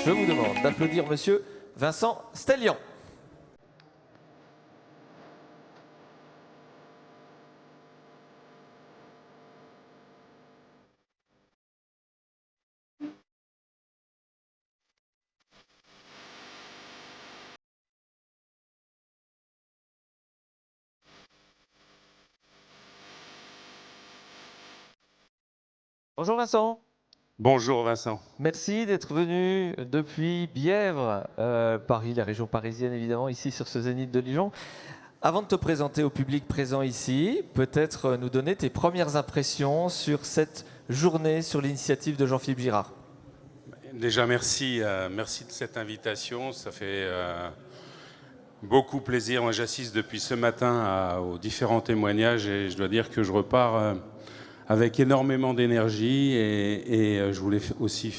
Je vous demande d'applaudir monsieur Vincent Stellian. Bonjour Vincent. Bonjour Vincent. Merci d'être venu depuis Bièvre, Paris, la région parisienne évidemment, ici sur ce Zénith de Dijon. Avant de te présenter au public présent ici, peut-être nous donner tes premières impressions sur cette journée, sur l'initiative de Jean-Philippe Girard. Déjà merci de cette invitation, ça fait beaucoup plaisir. Moi j'assiste depuis ce matin aux différents témoignages et je dois dire que je repars avec énormément d'énergie et je voulais aussi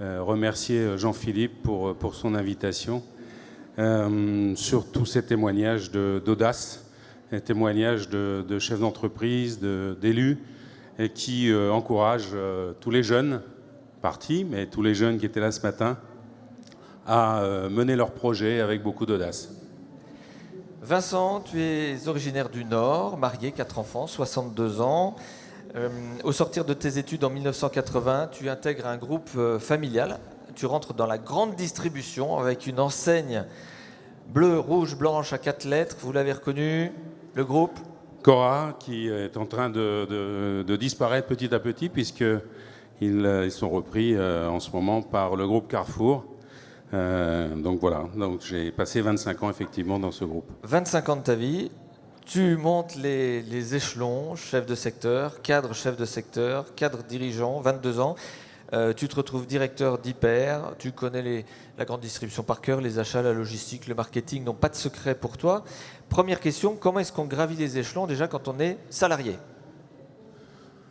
remercier Jean-Philippe pour son invitation sur tous ces témoignages d'audace, témoignages de chefs d'entreprise, d'élus et qui encouragent tous les jeunes partis, mais tous les jeunes qui étaient là ce matin à mener leurs projets avec beaucoup d'audace. Vincent, tu es originaire du Nord, marié, 4 enfants, 62 ans. Au sortir de tes études en 1980, tu intègres un groupe familial. Tu rentres dans la grande distribution avec une enseigne bleu, rouge, blanche à 4 lettres. Vous l'avez reconnu, le groupe Cora, qui est en train de disparaître petit à petit, puisqu'ils sont repris en ce moment par le groupe Carrefour. Donc voilà, donc j'ai passé 25 ans effectivement dans ce groupe. 25 ans de ta vie. Tu montes les échelons, chef de secteur, cadre chef de secteur, cadre dirigeant, 22 ans. Tu te retrouves directeur d'Hyper, tu connais la grande distribution par cœur, les achats, la logistique, le marketing n'ont pas de secret pour toi. Première question, comment est-ce qu'on gravit les échelons déjà quand on est salarié ?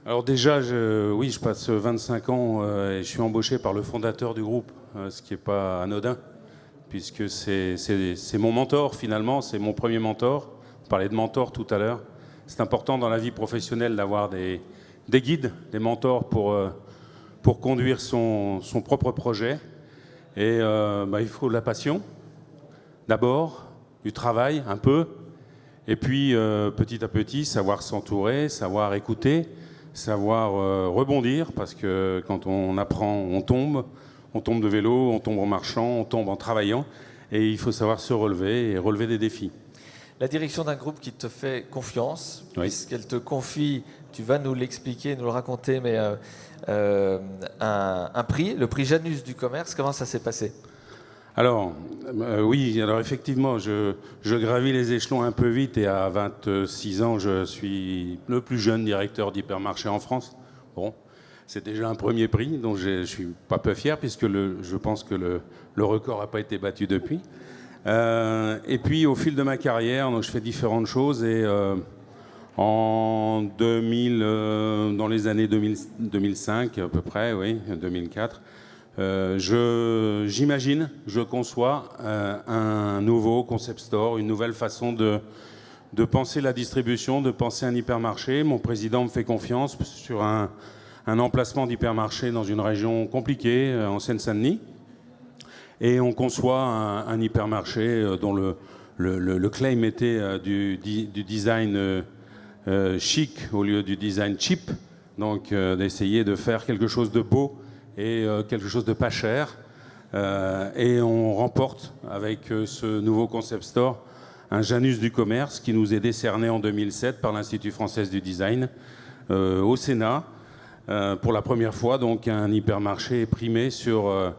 Alors déjà, oui, je passe 25 ans et je suis embauché par le fondateur du groupe, ce qui n'est pas anodin, puisque c'est mon mentor finalement, c'est mon premier mentor. On parlait de mentor tout à l'heure. C'est important dans la vie professionnelle d'avoir des guides, des mentors pour conduire son propre projet. Et il faut de la passion, d'abord, du travail un peu, et puis petit à petit savoir s'entourer, savoir écouter, savoir rebondir, parce que quand on apprend, on tombe de vélo, on tombe en marchant, on tombe en travaillant, et il faut savoir se relever et relever des défis. La direction d'un groupe qui te fait confiance, oui. Puisqu'elle te confie, tu vas nous l'expliquer, nous le raconter, mais un prix, le prix Janus du commerce, comment ça s'est passé ? Alors, oui, alors effectivement, je gravis les échelons un peu vite et à 26 ans, je suis le plus jeune directeur d'hypermarché en France. Bon, c'est déjà un premier prix, dont je ne suis pas peu fier, puisque je pense que le record n'a pas été battu depuis. Et puis, au fil de ma carrière, donc, je fais différentes choses et en 2000, dans les années 2005 à peu près, oui, 2004, j'imagine, je conçois un nouveau concept store, une nouvelle façon de penser la distribution, de penser un hypermarché. Mon président me fait confiance sur un emplacement d'hypermarché dans une région compliquée, en Seine-Saint-Denis. Et on conçoit un hypermarché dont le claim était du design chic au lieu du design cheap. Donc d'essayer de faire quelque chose de beau et quelque chose de pas cher. Et on remporte avec ce nouveau concept store un Janus du commerce qui nous est décerné en 2007 par l'Institut français du design au Sénat. Pour la première fois, donc, un hypermarché est primé sur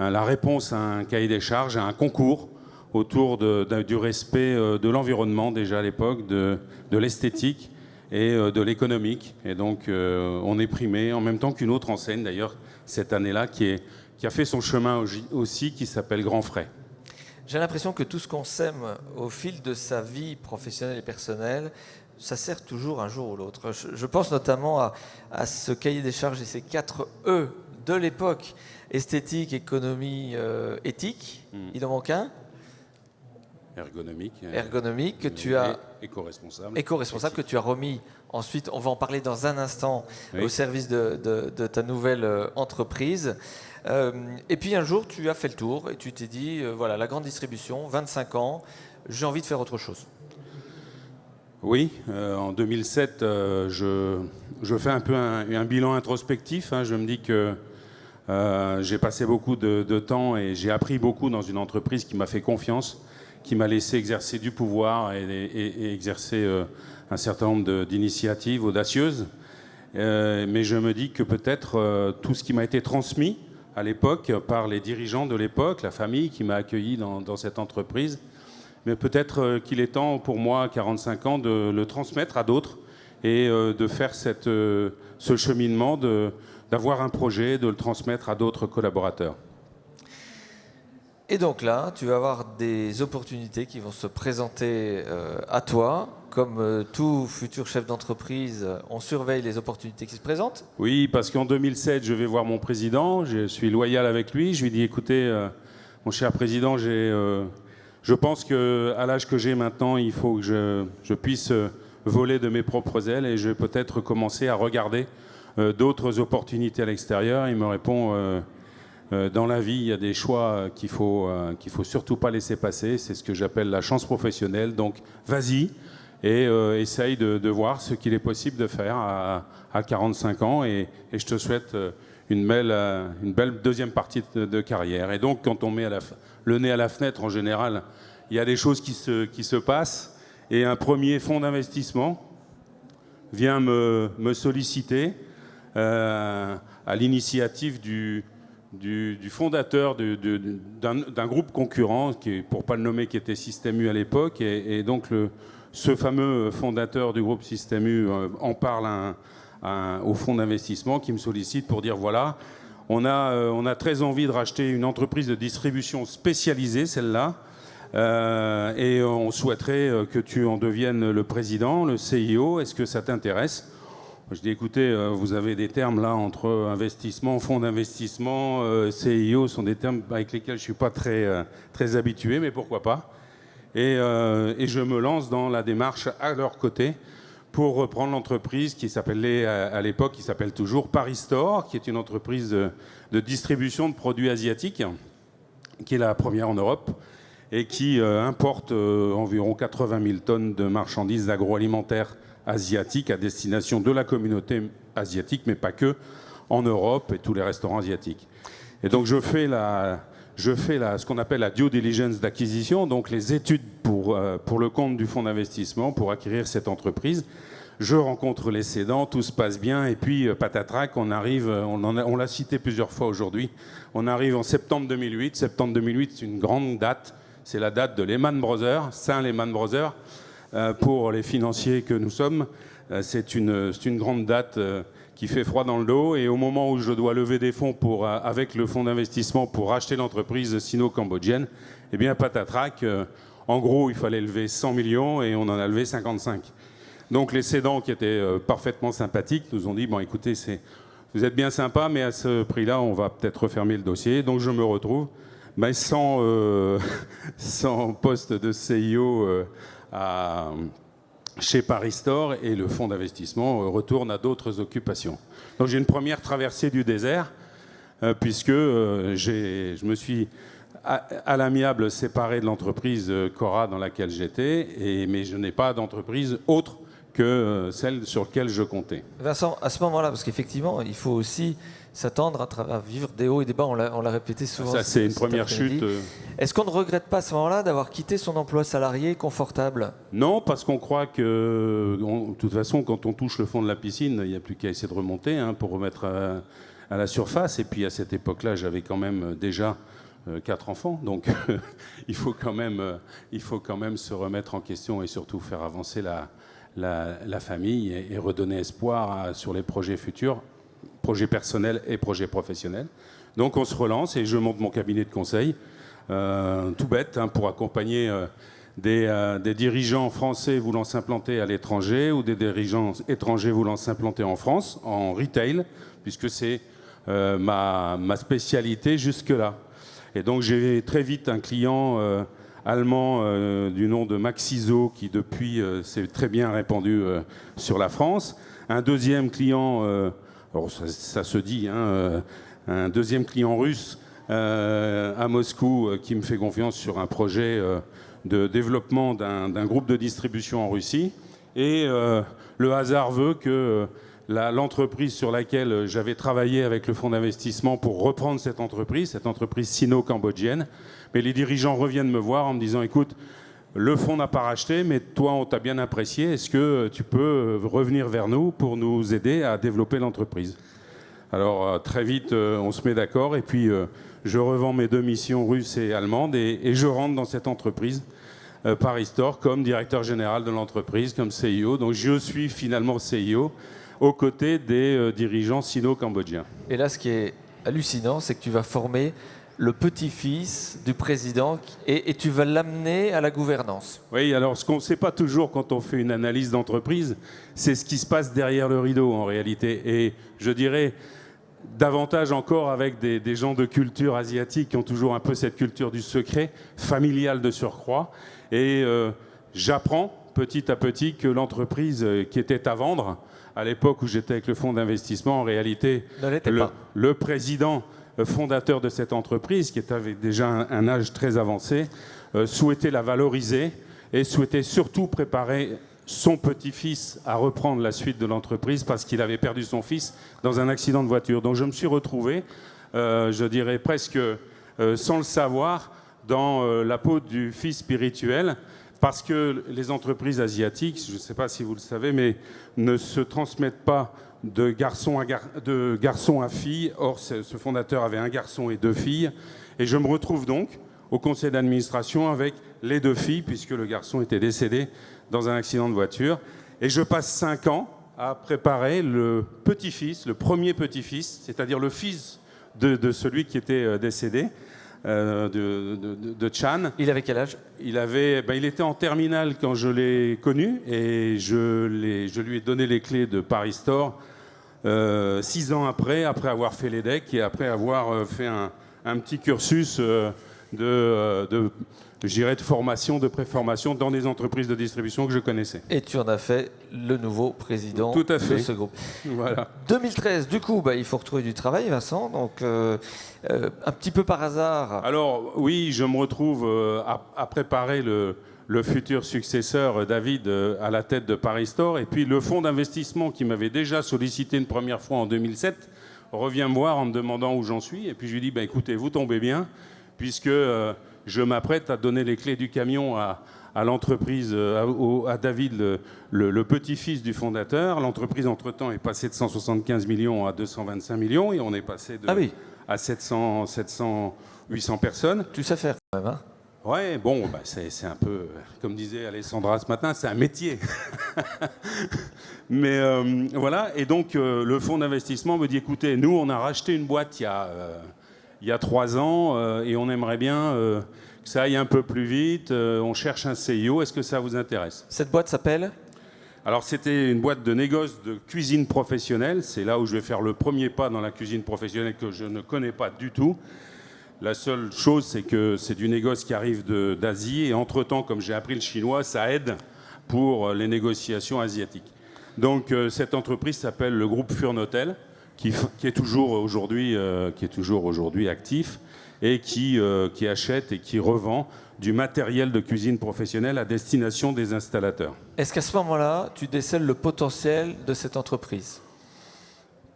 la réponse à un cahier des charges, à un concours autour du respect de l'environnement déjà à l'époque, de l'esthétique et de l'économique. Et donc on est primé en même temps qu'une autre enseigne d'ailleurs cette année-là qui a fait son chemin aussi, qui s'appelle Grand Frais. J'ai l'impression que tout ce qu'on sème au fil de sa vie professionnelle et personnelle, ça sert toujours un jour ou l'autre. Je pense notamment à ce cahier des charges et ces 4 E de l'époque, esthétique, économie, éthique. Il en manque un ? Ergonomique. Ergonomique, que tu as Éco-responsable. Éco-responsable que tu as remis ensuite, on va en parler dans un instant, Oui. au service de ta nouvelle entreprise. Et puis un jour, tu as fait le tour et tu t'es dit, voilà, la grande distribution, 25 ans, j'ai envie de faire autre chose. Oui, en 2007, je fais un peu un bilan introspectif. Je me dis que j'ai passé beaucoup de temps et j'ai appris beaucoup dans une entreprise qui m'a fait confiance, qui m'a laissé exercer du pouvoir et exercer un certain nombre d'initiatives audacieuses. Mais je me dis que peut-être tout ce qui m'a été transmis à l'époque par les dirigeants de l'époque, la famille qui m'a accueilli dans cette entreprise, mais peut-être qu'il est temps pour moi, à 45 ans, de le transmettre à d'autres et de faire ce cheminement, d'avoir un projet, de le transmettre à d'autres collaborateurs. Et donc là, tu vas avoir des opportunités qui vont se présenter à toi. Comme tout futur chef d'entreprise, on surveille les opportunités qui se présentent. Oui, parce qu'en 2007, je vais voir mon président, je suis loyal avec lui. Je lui dis, écoutez, mon cher président, je pense qu'à l'âge que j'ai maintenant, il faut que je puisse voler de mes propres ailes et je vais peut-être commencer à regarder d'autres opportunités à l'extérieur. Il me répond, dans la vie, il y a des choix qu'il faut surtout pas laisser passer. C'est ce que j'appelle la chance professionnelle. Donc, vas-y et essaye de voir ce qu'il est possible de faire à 45 ans. Et je te souhaite une belle deuxième partie de carrière. Et donc, quand on met le nez à la fenêtre, en général, il y a des choses qui se passent. Et un premier fonds d'investissement vient me solliciter à l'initiative du fondateur d'un groupe concurrent, pour ne pas le nommer, qui était Système U à l'époque. Et donc, ce fameux fondateur du groupe Système U en parle au fonds d'investissement qui me sollicite pour dire, voilà, on a très envie de racheter une entreprise de distribution spécialisée, celle-là, et on souhaiterait que tu en deviennes le président, le CIO. Est-ce que ça t'intéresse ? Je dis, écoutez, vous avez des termes là entre investissement, fonds d'investissement, CIO, sont des termes avec lesquels je ne suis pas très habitué, mais pourquoi pas. Et je me lance dans la démarche à leur côté pour reprendre l'entreprise qui s'appelait à l'époque, qui s'appelle toujours Paris Store, qui est une entreprise de distribution de produits asiatiques, qui est la première en Europe, et qui importe environ 80 000 tonnes de marchandises agroalimentaires asiatiques à destination de la communauté asiatique, mais pas que, en Europe et tous les restaurants asiatiques. Et donc je fais ce qu'on appelle la due diligence d'acquisition, donc les études pour le compte du fonds d'investissement pour acquérir cette entreprise. Je rencontre les cédants, tout se passe bien, et puis patatrac, on arrive, on l'a cité plusieurs fois aujourd'hui, on arrive en septembre 2008. Septembre 2008, c'est une grande date, c'est la date de Lehman Brothers, Saint Lehman Brothers. Pour les financiers que nous sommes, c'est une grande date qui fait froid dans le dos. Et au moment où je dois lever des fonds avec le fonds d'investissement pour racheter l'entreprise sino-cambodgienne, eh bien, patatrac, en gros, il fallait lever 100 millions et on en a levé 55. Donc les cédants, qui étaient parfaitement sympathiques, nous ont dit, bon, écoutez, vous êtes bien sympa, mais à ce prix-là, on va peut-être refermer le dossier. Donc je me retrouve sans poste de CIO chez Paris Store, et le fonds d'investissement retourne à d'autres occupations. Donc j'ai une première traversée du désert, puisque je me suis à l'amiable séparé de l'entreprise Cora dans laquelle j'étais, mais je n'ai pas d'entreprise autre que celle sur laquelle je comptais. Vincent, à ce moment-là, parce qu'effectivement, il faut aussi s'attendre à vivre des hauts et des bas, on l'a répété souvent. Ça, c'est une première chute. Est-ce qu'on ne regrette pas à ce moment-là d'avoir quitté son emploi salarié confortable ? Non, parce qu'on croit que, de toute façon, quand on touche le fond de la piscine, il n'y a plus qu'à essayer de remonter pour remettre à la surface. Et puis à cette époque-là, j'avais quand même déjà 4 enfants, donc il faut quand même se remettre en question et surtout faire avancer la famille et redonner espoir sur les projets futurs, projets personnels et projets professionnels. Donc on se relance et je monte mon cabinet de conseil, tout bête, pour accompagner des dirigeants français voulant s'implanter à l'étranger ou des dirigeants étrangers voulant s'implanter en France, en retail, puisque c'est ma spécialité jusque-là. Et donc j'ai très vite un client allemand du nom de Max Iso, qui depuis s'est très bien répandu sur la France. Un deuxième client, alors ça se dit, hein, un deuxième client russe à Moscou qui me fait confiance sur un projet de développement d'un groupe de distribution en Russie. Et le hasard veut que l'entreprise sur laquelle j'avais travaillé avec le fonds d'investissement pour reprendre cette entreprise sino-cambodgienne, mais les dirigeants reviennent me voir en me disant « Écoute, le fonds n'a pas racheté, mais toi, on t'a bien apprécié. Est-ce que tu peux revenir vers nous pour nous aider à développer l'entreprise ?» Alors, très vite, on se met d'accord. Et puis, je revends mes 2 missions russes et allemandes et je rentre dans cette entreprise, Paris Store, comme directeur général de l'entreprise, comme CIO. Donc, je suis finalement CIO aux côtés des dirigeants sino-cambodgiens. Et là, ce qui est hallucinant, c'est que tu vas former le petit-fils du président et tu vas l'amener à la gouvernance. Oui, alors ce qu'on ne sait pas toujours quand on fait une analyse d'entreprise, c'est ce qui se passe derrière le rideau en réalité. Et je dirais davantage encore avec des gens de culture asiatique qui ont toujours un peu cette culture du secret, familiale de surcroît. Et j'apprends petit à petit que l'entreprise qui était à vendre, à l'époque où j'étais avec le fonds d'investissement, en réalité, le président fondateur de cette entreprise, qui avait déjà un âge très avancé, souhaitait la valoriser et souhaitait surtout préparer son petit-fils à reprendre la suite de l'entreprise parce qu'il avait perdu son fils dans un accident de voiture. Donc je me suis retrouvé, je dirais presque sans le savoir, dans la peau du fils spirituel, parce que les entreprises asiatiques, je ne sais pas si vous le savez, mais ne se transmettent pas de garçon à fille. Or, ce fondateur avait un garçon et 2 filles. Et je me retrouve donc au conseil d'administration avec les 2 filles, puisque le garçon était décédé dans un accident de voiture. Et je passe 5 ans à préparer le petit-fils, le premier petit-fils, c'est-à-dire le fils de celui qui était décédé, de Chan. Il avait quel âge ? Il était en terminale quand je l'ai connu et je lui ai donné les clés de Paris Store 6 ans après avoir fait l'EDEC et après avoir fait un petit cursus je dirais de formation, de préformation dans des entreprises de distribution que je connaissais. Et tu en as fait le nouveau président Tout à fait. de ce groupe. Voilà. 2013, du coup, il faut retrouver du travail, Vincent. Donc, un petit peu par hasard. Alors, oui, je me retrouve à préparer le futur successeur, David, à la tête de Paris Store. Et puis, le fonds d'investissement qui m'avait déjà sollicité une première fois en 2007 revient me voir en me demandant où j'en suis. Et puis, je lui dis, écoutez, vous tombez bien, puisque je m'apprête à donner les clés du camion à l'entreprise, à David, le petit-fils du fondateur. L'entreprise, entre-temps, est passée de 175 millions à 225 millions et on est passé à 700, 800 personnes. Tu sais faire quand même, hein ? Ouais, bon, c'est un peu, comme disait Alessandra ce matin, c'est un métier. Mais voilà, et donc le fonds d'investissement me dit, écoutez, nous, on a racheté une boîte il y a 3 ans et on aimerait bien que ça aille un peu plus vite. On cherche un CIO. Est-ce que ça vous intéresse ? Cette boîte s'appelle ? Alors, c'était une boîte de négoce de cuisine professionnelle. C'est là où je vais faire le premier pas dans la cuisine professionnelle que je ne connais pas du tout. La seule chose, c'est que c'est du négoce qui arrive d'Asie. Et entre-temps, comme j'ai appris le chinois, ça aide pour les négociations asiatiques. Donc, cette entreprise s'appelle le groupe Furnotel, qui est toujours aujourd'hui actif et qui achète et qui revend du matériel de cuisine professionnelle à destination des installateurs. Est-ce qu'à ce moment-là, tu décèles le potentiel de cette entreprise ?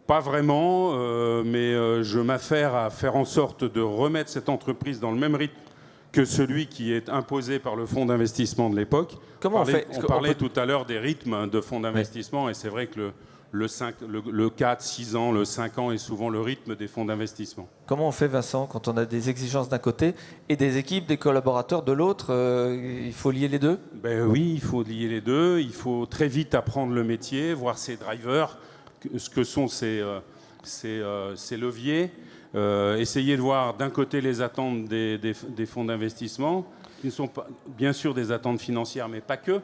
Pas vraiment, mais je m'affaire à faire en sorte de remettre cette entreprise dans le même rythme que celui qui est imposé par le fonds d'investissement de l'époque. Comment on fait ? On parlait tout à l'heure des rythmes de fonds d'investissement, et c'est vrai que le 4, 6 ans, le 5 ans est souvent le rythme des fonds d'investissement. Comment on fait, Vincent, quand on a des exigences d'un côté et des équipes, des collaborateurs de l'autre ? Il faut lier les deux ? Oui, il faut lier les deux. Il faut très vite apprendre le métier, voir ses drivers, ce que sont ces leviers, essayer de voir d'un côté les attentes des fonds d'investissement, qui ne sont pas, bien sûr, des attentes financières, mais pas que,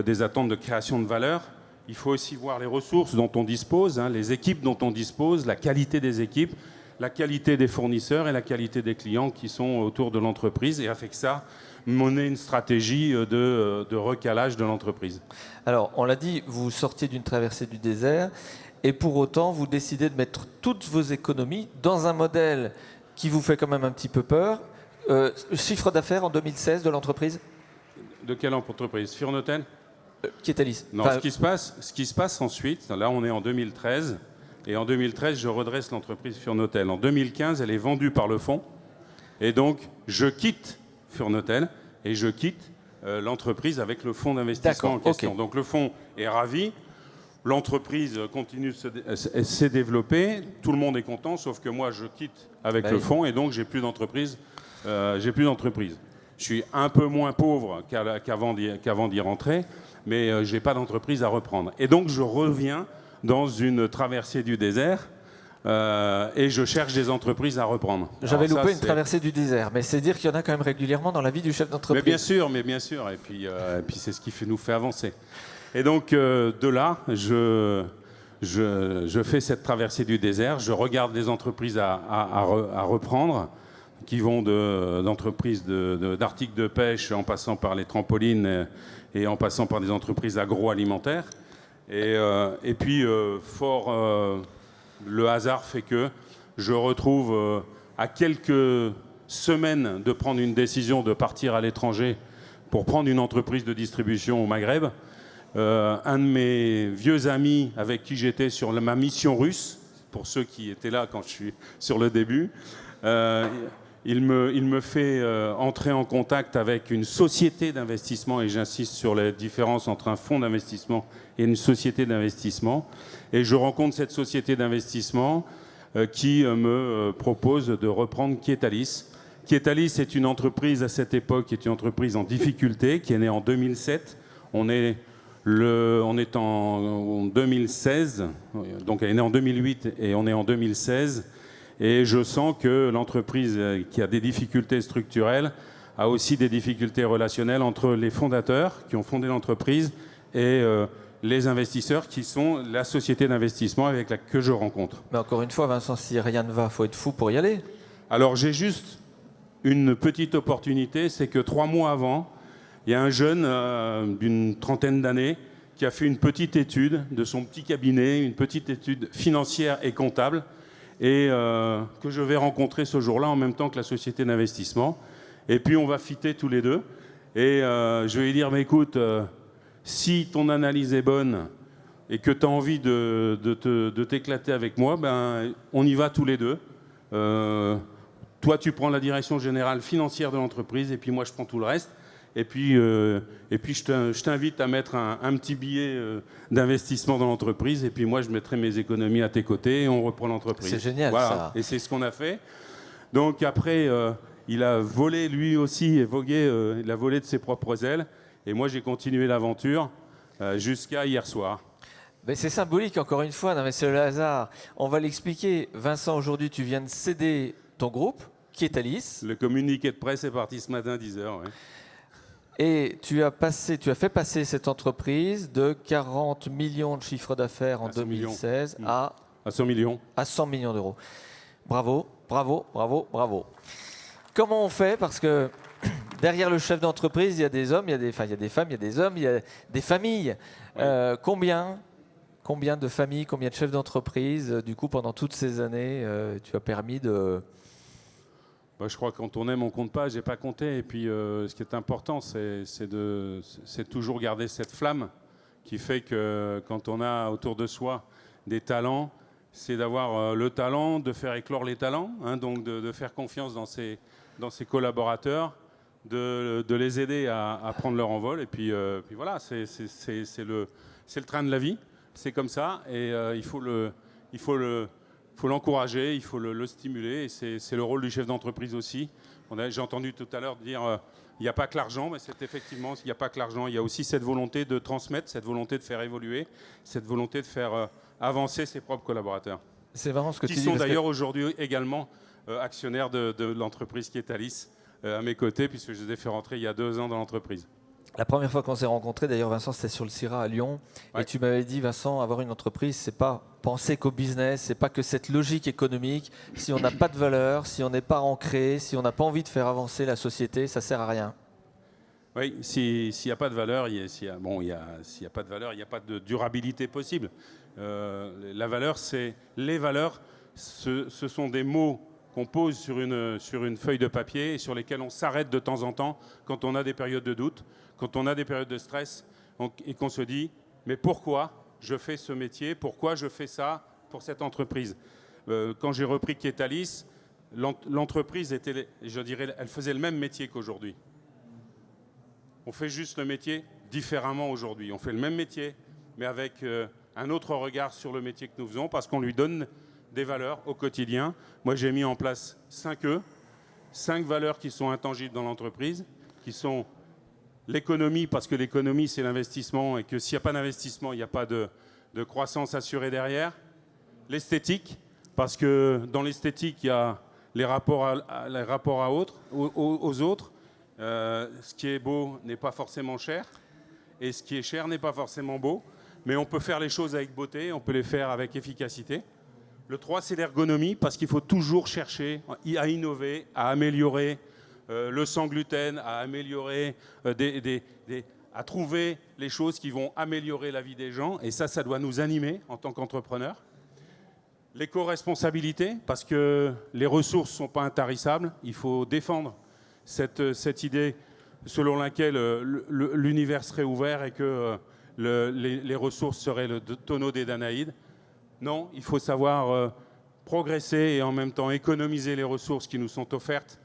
des attentes de création de valeur. Il faut aussi voir les ressources dont on dispose, les équipes dont on dispose, la qualité des équipes. la qualité des fournisseurs et la qualité des clients qui sont autour de l'entreprise. Et avec ça, mener une stratégie de recalage de l'entreprise. Alors, on l'a dit, vous sortiez d'une traversée du désert et pour autant, vous décidez de mettre toutes vos économies dans un modèle qui vous fait quand même un petit peu peur. Chiffre d'affaires en 2016 de l'entreprise ? De quelle entreprise? Furnotel? Kietalis. Non, ce qui se passe ensuite, là on est en 2013, et en 2013 je redresse l'entreprise Furnotel. En 2015, elle est vendue par le fonds, et donc je quitte Furnotel et je quitte l'entreprise avec le fonds d'investissement en question. Okay. Donc le fonds est ravi, l'entreprise continue de s'est développée, tout le monde est content, sauf que moi je quitte avec le fonds et donc j'ai plus d'entreprise. Je suis un peu moins pauvre qu'avant d'y rentrer, mais j'ai pas d'entreprise à reprendre. Et donc je reviens dans une traversée du désert. Et je cherche des entreprises à reprendre. J'avais loupé une traversée du désert, mais c'est dire qu'il y en a quand même régulièrement dans la vie du chef d'entreprise. Mais bien sûr. Et puis c'est ce qui nous fait avancer. Et donc de là, je fais cette traversée du désert. Je regarde les entreprises à reprendre, qui vont d'entreprises d'articles de pêche, en passant par les trampolines et en passant par des entreprises agroalimentaires. Et puis le hasard fait que je retrouve à quelques semaines de prendre une décision de partir à l'étranger pour prendre une entreprise de distribution au Maghreb. Un de mes vieux amis avec qui j'étais sur ma mission russe, pour ceux qui étaient là quand je suis sur le début, il me fait entrer en contact avec une société d'investissement, et j'insiste sur la différence entre un fonds d'investissement et une société d'investissement. Et je rencontre cette société d'investissement qui me propose de reprendre Kietalis. Kietalis est une entreprise à cette époque, qui est une entreprise en difficulté, qui est née en 2007. On est en 2016, donc elle est née en 2008 et on est en 2016. Et je sens que l'entreprise qui a des difficultés structurelles a aussi des difficultés relationnelles entre les fondateurs qui ont fondé l'entreprise et les investisseurs qui sont la société d'investissement avec laquelle que je rencontre. Mais encore une fois, Vincent, si rien ne va, il faut être fou pour y aller. Alors j'ai juste une petite opportunité, c'est que 3 mois avant, il y a un jeune d'une trentaine d'années qui a fait une petite étude de son petit cabinet, une petite étude financière et comptable, et que je vais rencontrer ce jour-là en même temps que la société d'investissement. Et puis on va fitter tous les deux. Et je vais lui dire, mais écoute, si ton analyse est bonne et que tu as envie de t'éclater avec moi, ben, on y va tous les deux. Toi, tu prends la direction générale financière de l'entreprise et puis moi, je prends tout le reste. Et puis je t'invite à mettre un petit billet d'investissement dans l'entreprise. Et puis moi, je mettrai mes économies à tes côtés et on reprend l'entreprise. C'est génial, voilà. Ça. Et c'est ce qu'on a fait. Donc après, il a volé lui aussi, et vogué, il a volé de ses propres ailes. Et moi, j'ai continué l'aventure jusqu'à hier soir. Mais c'est symbolique, encore une fois. Non, mais c'est le hasard. On va l'expliquer. Vincent, aujourd'hui, tu viens de céder ton groupe, Kietalis. Le communiqué de presse est parti ce matin à 10h. Ouais. Et tu as fait passer cette entreprise de 40 millions de chiffre d'affaires en 2016 à 100 millions. À 100 millions d'euros. Bravo, bravo, bravo, bravo. Comment on fait? Parce que derrière le chef d'entreprise, il y a des hommes, il y a des femmes, il y a des hommes, il y a des familles. Oui. Combien de familles, combien de chefs d'entreprise, du coup, pendant toutes ces années, tu as permis de... Je crois que quand on aime, on ne compte pas. Je n'ai pas compté. Et puis, ce qui est important, c'est toujours garder cette flamme qui fait que quand on a autour de soi des talents, c'est d'avoir le talent de faire éclore les talents, hein, donc de faire confiance dans ses collaborateurs, de les aider à prendre leur envol. Et puis voilà, c'est le train de la vie. C'est comme ça. Et il faut l'encourager, il faut le stimuler, et c'est le rôle du chef d'entreprise aussi. J'ai entendu tout à l'heure dire il n'y a pas que l'argent, mais c'est effectivement, il n'y a pas que l'argent, il y a aussi cette volonté de transmettre, cette volonté de faire évoluer, cette volonté de faire avancer ses propres collaborateurs. C'est marrant ce que tu dis. Qui sont d'ailleurs aujourd'hui également actionnaires de l'entreprise Kietalis à mes côtés, puisque je les ai fait rentrer il y a 2 ans dans l'entreprise. La première fois qu'on s'est rencontrés, d'ailleurs, Vincent, c'était sur le CIRA à Lyon. Ouais. Et tu m'avais dit, Vincent, avoir une entreprise, c'est pas penser qu'au business, c'est pas que cette logique économique. Si on n'a pas de valeur, si on n'est pas ancré, si on n'a pas envie de faire avancer la société, ça sert à rien. Oui, s'il n'y a pas de valeur, s'il n'y a pas de valeur, il n'y a pas de durabilité possible. La valeur, les valeurs, ce sont des mots qu'on pose sur une feuille de papier et sur lesquels on s'arrête de temps en temps quand on a des périodes de doute, quand on a des périodes de stress et qu'on se dit « mais pourquoi je fais ce métier ? Pourquoi je fais ça pour cette entreprise ?» Quand j'ai repris Kietalis, l'entreprise était, je dirais, elle faisait le même métier qu'aujourd'hui. On fait juste le métier différemment aujourd'hui. On fait le même métier, mais avec un autre regard sur le métier que nous faisons parce qu'on lui donne des valeurs au quotidien. Moi, j'ai mis en place 5 E, 5 valeurs qui sont intangibles dans l'entreprise, qui sont l'économie, parce que l'économie, c'est l'investissement, et que s'il n'y a pas d'investissement, il n'y a pas de croissance assurée derrière. L'esthétique, parce que dans l'esthétique, il y a les rapports aux autres. Ce qui est beau n'est pas forcément cher, et ce qui est cher n'est pas forcément beau, mais on peut faire les choses avec beauté, on peut les faire avec efficacité. Le 3, c'est l'ergonomie, parce qu'il faut toujours chercher à innover, à améliorer le sans gluten, à améliorer, à trouver les choses qui vont améliorer la vie des gens, et ça doit nous animer en tant qu'entrepreneurs. L'éco-responsabilité, parce que les ressources ne sont pas intarissables, il faut défendre cette idée selon laquelle l'univers serait ouvert et que les ressources seraient le tonneau des Danaïdes. Non, il faut savoir progresser et en même temps économiser les ressources qui nous sont offertes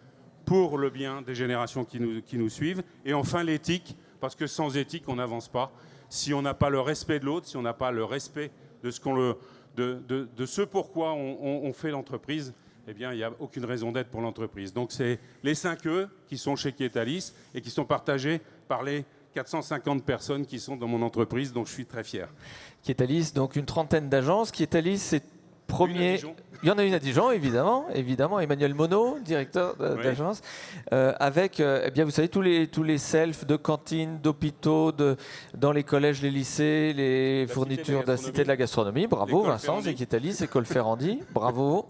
pour le bien des générations qui nous suivent. Et enfin l'éthique, parce que sans éthique, on n'avance pas. Si on n'a pas le respect de l'autre, si on n'a pas le respect de ce pourquoi on fait l'entreprise, eh bien, il n'y a aucune raison d'être pour l'entreprise. Donc, c'est les 5 E qui sont chez Kietalis et qui sont partagés par les 450 personnes qui sont dans mon entreprise, dont je suis très fier. Kietalis, donc une trentaine d'agences. Kietalis, c'est premier. Il y en a une à Dijon, évidemment. Emmanuel Monod, directeur d'agence, avec, eh bien, vous savez, tous les selfs de cantines, d'hôpitaux, dans les collèges, les lycées, les fournitures de la Cité de la Gastronomie. Bravo, Vincent, c'est Kietalis, École Ferrandi. Bravo.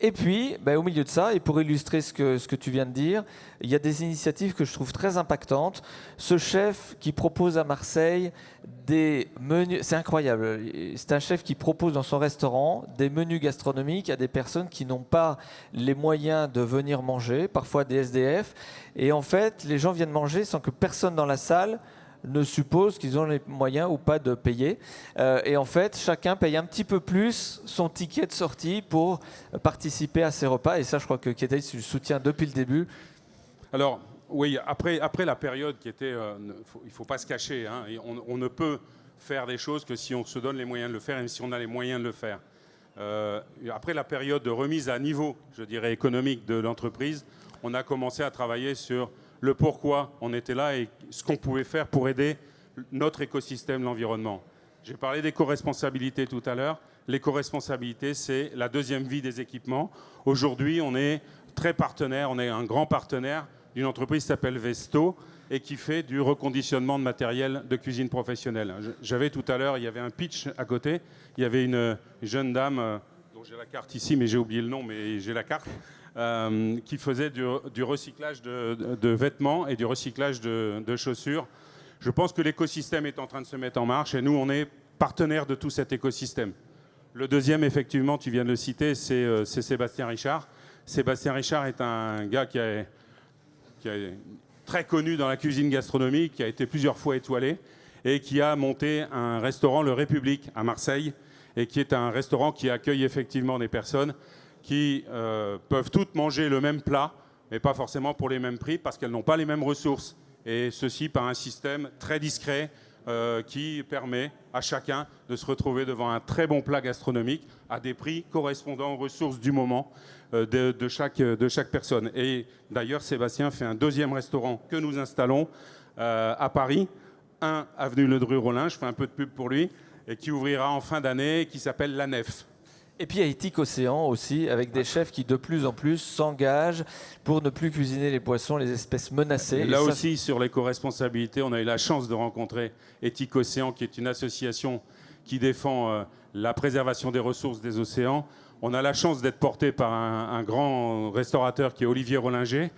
Et puis, au milieu de ça, et pour illustrer ce que tu viens de dire, il y a des initiatives que je trouve très impactantes. Ce chef qui propose à Marseille des menus, c'est incroyable, c'est un chef qui propose dans son restaurant des menus gastronomiques à des personnes qui n'ont pas les moyens de venir manger, parfois des SDF. Et en fait, les gens viennent manger sans que personne dans la salle ne suppose qu'ils ont les moyens ou pas de payer. Et en fait, chacun paye un petit peu plus son ticket de sortie pour participer à ces repas. Et ça, je crois que Kietalis le soutient depuis le début. Alors, oui, après la période qui était... il ne faut pas se cacher. Hein, on ne peut faire des choses que si on se donne les moyens de le faire et si on a les moyens de le faire. Après la période de remise à niveau, je dirais, économique de l'entreprise, on a commencé à travailler sur le pourquoi on était là et ce qu'on pouvait faire pour aider notre écosystème, l'environnement. J'ai parlé d'éco-responsabilité tout à l'heure. L'éco-responsabilité, c'est la deuxième vie des équipements. Aujourd'hui, on est très partenaire, on est un grand partenaire d'une entreprise qui s'appelle Vesto et qui fait du reconditionnement de matériel de cuisine professionnelle. J'avais tout à l'heure, il y avait un pitch à côté, il y avait une jeune dame, dont j'ai la carte ici, mais j'ai oublié le nom, mais j'ai la carte, qui faisait du recyclage de vêtements et du recyclage de chaussures. Je pense que l'écosystème est en train de se mettre en marche et nous, on est partenaire de tout cet écosystème. Le deuxième, effectivement, tu viens de le citer, c'est Sébastien Richard. Sébastien Richard est un gars qui est très connu dans la cuisine gastronomique, qui a été plusieurs fois étoilé et qui a monté un restaurant, Le République, à Marseille, et qui est un restaurant qui accueille effectivement des personnes qui peuvent toutes manger le même plat, mais pas forcément pour les mêmes prix, parce qu'elles n'ont pas les mêmes ressources. Et ceci par un système très discret qui permet à chacun de se retrouver devant un très bon plat gastronomique à des prix correspondant aux ressources du moment de chaque personne. Et d'ailleurs, Sébastien fait un deuxième restaurant que nous installons à Paris, 1 avenue Ledru-Rollin, je fais un peu de pub pour lui, et qui ouvrira en fin d'année, qui s'appelle La Nef. Et puis il y a Éthique Océan aussi, avec des chefs qui de plus en plus s'engagent pour ne plus cuisiner les poissons, les espèces menacées. Là aussi, sur l'éco-responsabilité, on a eu la chance de rencontrer Éthique Océan, qui est une association qui défend la préservation des ressources des océans. On a la chance d'être porté par un grand restaurateur qui est Olivier Rollinger,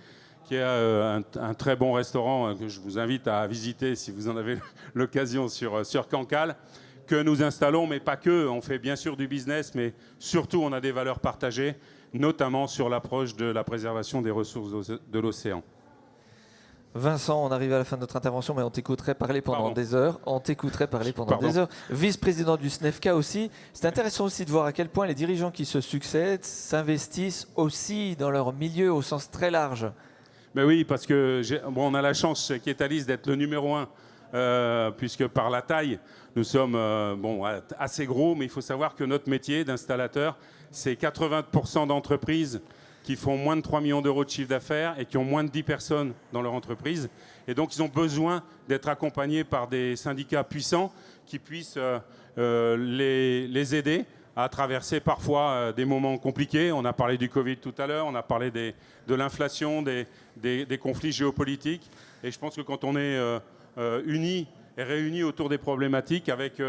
qui a un très bon restaurant que je vous invite à visiter si vous en avez l'occasion sur Cancale, que nous installons, mais pas que. On fait bien sûr du business, mais surtout on a des valeurs partagées, notamment sur l'approche de la préservation des ressources de l'océan. Vincent, on arrive à la fin de notre intervention, mais on t'écouterait parler pendant des heures. On t'écouterait parler pendant des heures. Vice-président du SNEFCA aussi. C'est intéressant aussi de voir à quel point les dirigeants qui se succèdent s'investissent aussi dans leur milieu au sens très large. Mais oui, parce que on a la chance chez Quétalis d'être le numéro 1, puisque par la taille, nous sommes assez gros, mais il faut savoir que notre métier d'installateur, c'est 80% d'entreprises qui font moins de 3 millions d'euros de chiffre d'affaires et qui ont moins de 10 personnes dans leur entreprise. Et donc, ils ont besoin d'être accompagnés par des syndicats puissants qui puissent les aider à traverser parfois des moments compliqués. On a parlé du Covid tout à l'heure, on a parlé de l'inflation, des conflits géopolitiques. Et je pense que quand on est unis et réunis autour des problématiques avec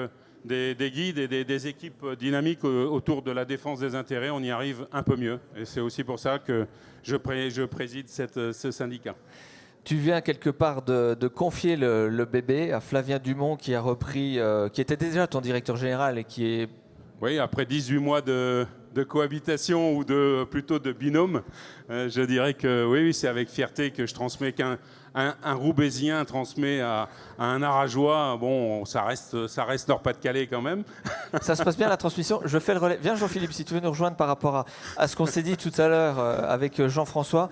des guides et des équipes dynamiques autour de la défense des intérêts, on y arrive un peu mieux. Et c'est aussi pour ça que je préside ce syndicat. Tu viens quelque part de confier le bébé à Flavien Dumont qui a repris, qui était déjà ton directeur général et qui est... Oui, après 18 mois de cohabitation ou plutôt de binôme, je dirais que oui, c'est avec fierté que je transmets qu'un Roubaisien transmet à un Arageois. Bon, ça reste Nord-Pas-de-Calais quand même. Ça se passe bien la transmission. Je fais le relais. Viens Jean-Philippe, si tu veux nous rejoindre par rapport à ce qu'on s'est dit tout à l'heure avec Jean-François.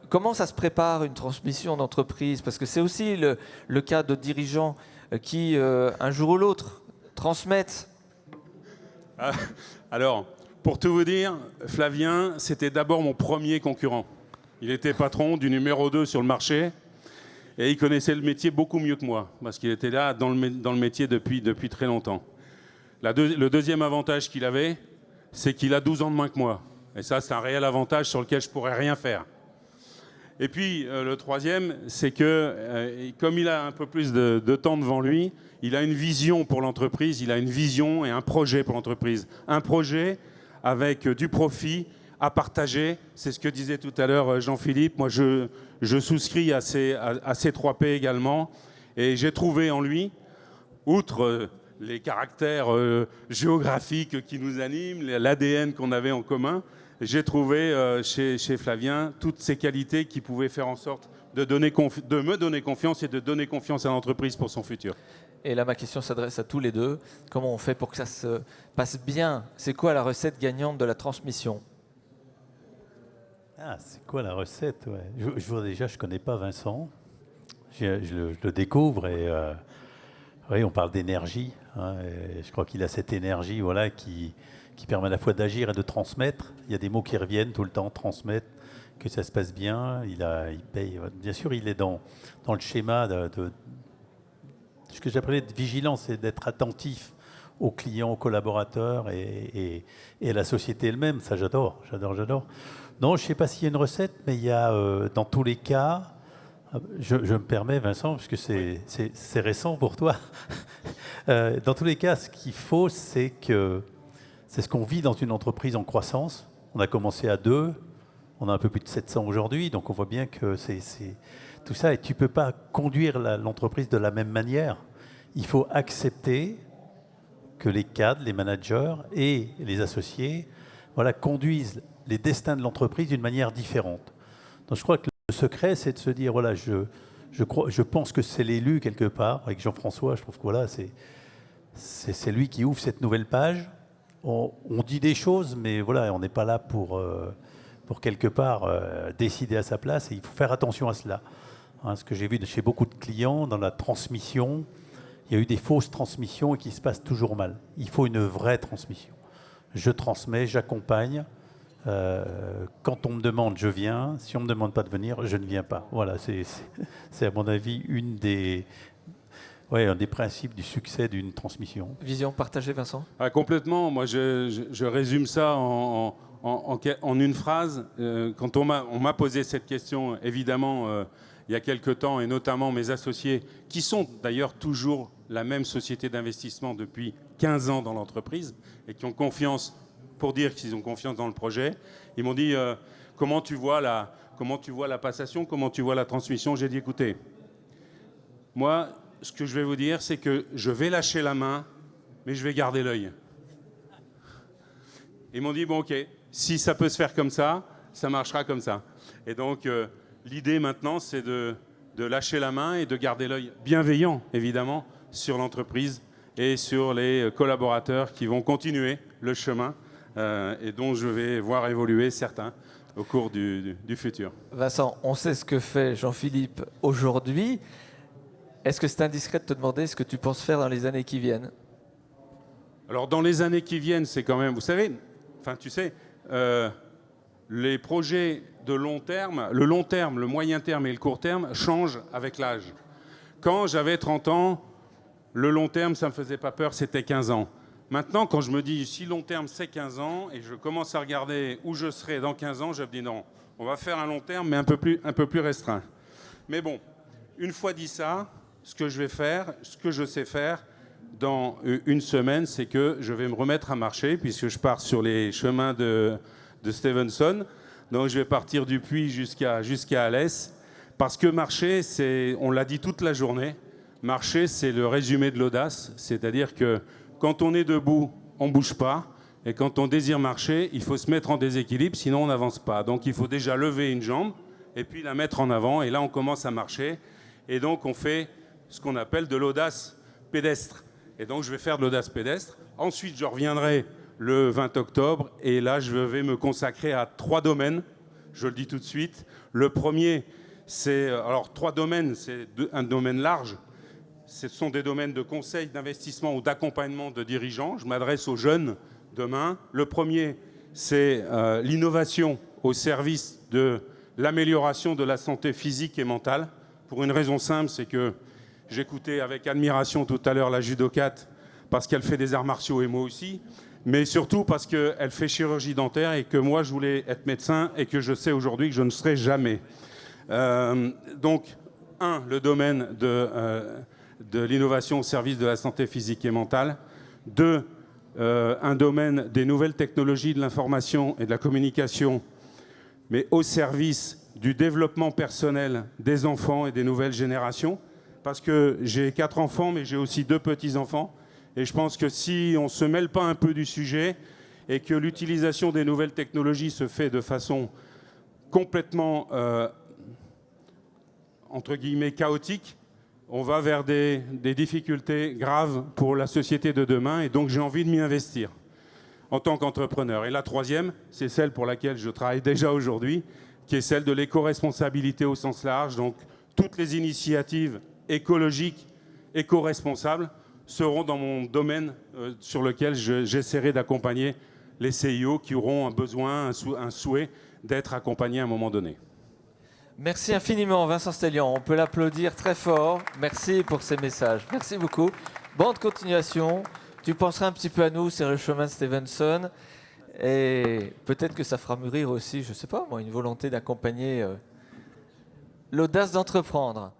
Comment ça se prépare une transmission d'entreprise? Parce que c'est aussi le cas de dirigeants qui, un jour ou l'autre, transmettent. Alors, pour tout vous dire, Flavien, c'était d'abord mon premier concurrent. Il était patron du numéro 2 sur le marché et il connaissait le métier beaucoup mieux que moi parce qu'il était là dans le métier depuis très longtemps. Le deuxième avantage qu'il avait, c'est qu'il a 12 ans de moins que moi. Et ça, c'est un réel avantage sur lequel je ne pourrais rien faire. Et puis, le troisième, c'est que comme il a un peu plus de temps devant lui, il a une vision pour l'entreprise, il a une vision et un projet pour l'entreprise. Un projet avec du profit à partager. C'est ce que disait tout à l'heure Jean-Philippe. Moi, je souscris à ces 3 P également. Et j'ai trouvé en lui, outre les caractères géographiques qui nous animent, l'ADN qu'on avait en commun, j'ai trouvé chez Flavien toutes ces qualités qui pouvaient faire en sorte de me donner confiance et de donner confiance à l'entreprise pour son futur. Et là, ma question s'adresse à tous les deux. Comment on fait pour que ça se passe bien? C'est quoi la recette gagnante de la transmission? C'est quoi la recette? Je vois déjà, je ne connais pas Vincent. Je le découvre et oui, on parle d'énergie. Et je crois qu'il a cette énergie qui permet à la fois d'agir et de transmettre. Il y a des mots qui reviennent tout le temps, transmettre, que ça se passe bien. Il paye. Bien sûr, il est dans le schéma de ce que j'appelais de vigilance, c'est d'être attentif aux clients, aux collaborateurs et à la société elle-même. Ça, j'adore. Non, je ne sais pas s'il y a une recette, mais il y a, dans tous les cas, je me permets, Vincent, parce que c'est récent pour toi. Dans tous les cas, ce qu'il faut, c'est ce qu'on vit dans une entreprise en croissance. On a commencé à 2, on a un peu plus de 700 aujourd'hui, donc on voit bien que c'est tout ça. Et tu ne peux pas conduire l'entreprise de la même manière. Il faut accepter que les cadres, les managers et les associés conduisent les destins de l'entreprise d'une manière différente. Donc je crois que le secret, c'est de se dire, je pense que c'est l'élu quelque part, avec Jean-François, je trouve que c'est lui qui ouvre cette nouvelle page. On dit des choses, mais on n'est pas là pour quelque part décider à sa place, et il faut faire attention à cela. Ce que j'ai vu chez beaucoup de clients, dans la transmission, il y a eu des fausses transmissions et qui se passent toujours mal. Il faut une vraie transmission. Je transmets, j'accompagne. Quand on me demande, je viens. Si on ne me demande pas de venir, je ne viens pas. Voilà, c'est à mon avis une des ouais, un des principes du succès d'une transmission. Vision partagée, Vincent? Complètement. Moi, je résume ça en une phrase. Quand on m'a posé cette question, évidemment, il y a quelque temps, et notamment mes associés, qui sont d'ailleurs toujours la même société d'investissement depuis 15 ans dans l'entreprise, et qui ont confiance, pour dire qu'ils ont confiance dans le projet, ils m'ont dit comment tu vois la passation, comment tu vois la transmission. J'ai dit, écoutez, moi, ce que je vais vous dire, c'est que je vais lâcher la main, mais je vais garder l'œil. Ils m'ont dit, bon, ok, si ça peut se faire comme ça marchera comme ça. Et donc, l'idée maintenant, c'est de lâcher la main et de garder l'œil bienveillant, évidemment, sur l'entreprise et sur les collaborateurs qui vont continuer le chemin et dont je vais voir évoluer certains au cours du futur. Vincent, on sait ce que fait Jean-Philippe aujourd'hui. Est-ce que c'est indiscret de te demander ce que tu penses faire dans les années qui viennent? Alors, dans les années qui viennent, c'est quand même, vous savez, enfin, tu sais, les projets de long terme, le moyen terme et le court terme changent avec l'âge. Quand j'avais 30 ans, le long terme, ça ne me faisait pas peur, c'était 15 ans. Maintenant, quand je me dis si long terme, c'est 15 ans, et je commence à regarder où je serai dans 15 ans, je me dis non, on va faire un long terme, mais un peu plus restreint. Mais bon, une fois dit ça, ce que je vais faire, ce que je sais faire dans une semaine, c'est que je vais me remettre à marcher, puisque je pars sur les chemins de Stevenson. Donc je vais partir du Puy jusqu'à Alès, parce que marcher, on l'a dit toute la journée, marcher, c'est le résumé de l'audace, c'est-à-dire que quand on est debout, on ne bouge pas, et quand on désire marcher, il faut se mettre en déséquilibre, sinon on n'avance pas. Donc il faut déjà lever une jambe, et puis la mettre en avant, et là on commence à marcher, et donc on fait ce qu'on appelle de l'audace pédestre. Et donc je vais faire de l'audace pédestre. Ensuite, je reviendrai le 20 octobre, et là, je vais me consacrer à 3 domaines, je le dis tout de suite. Le premier, c'est... Alors, 3 domaines, c'est un domaine large. Ce sont des domaines de conseil, d'investissement ou d'accompagnement de dirigeants. Je m'adresse aux jeunes demain. Le premier, c'est l'innovation au service de l'amélioration de la santé physique et mentale. Pour une raison simple, c'est que j'écoutais avec admiration tout à l'heure la judokate, parce qu'elle fait des arts martiaux et moi aussi, mais surtout parce qu'elle fait chirurgie dentaire et que moi je voulais être médecin et que je sais aujourd'hui que je ne serai jamais. Donc, le domaine de l'innovation au service de la santé physique et mentale. 2, un domaine des nouvelles technologies de l'information et de la communication, mais au service du développement personnel des enfants et des nouvelles générations. Parce que j'ai 4 enfants, mais j'ai aussi 2 petits-enfants. Et je pense que si on ne se mêle pas un peu du sujet et que l'utilisation des nouvelles technologies se fait de façon complètement, entre guillemets, chaotique, on va vers des difficultés graves pour la société de demain. Et donc j'ai envie de m'y investir en tant qu'entrepreneur. Et la 3e, c'est celle pour laquelle je travaille déjà aujourd'hui, qui est celle de l'éco-responsabilité au sens large. Donc toutes les initiatives écologiques, éco-responsables, seront dans mon domaine sur lequel j'essaierai d'accompagner les CIO qui auront un besoin, un souhait d'être accompagnés à un moment donné. Merci infiniment, Vincent Stellian. On peut l'applaudir très fort. Merci pour ces messages. Merci beaucoup. Bonne continuation. Tu penseras un petit peu à nous sur le chemin de Stevenson. Et peut-être que ça fera mûrir aussi, je ne sais pas moi, une volonté d'accompagner l'audace d'entreprendre.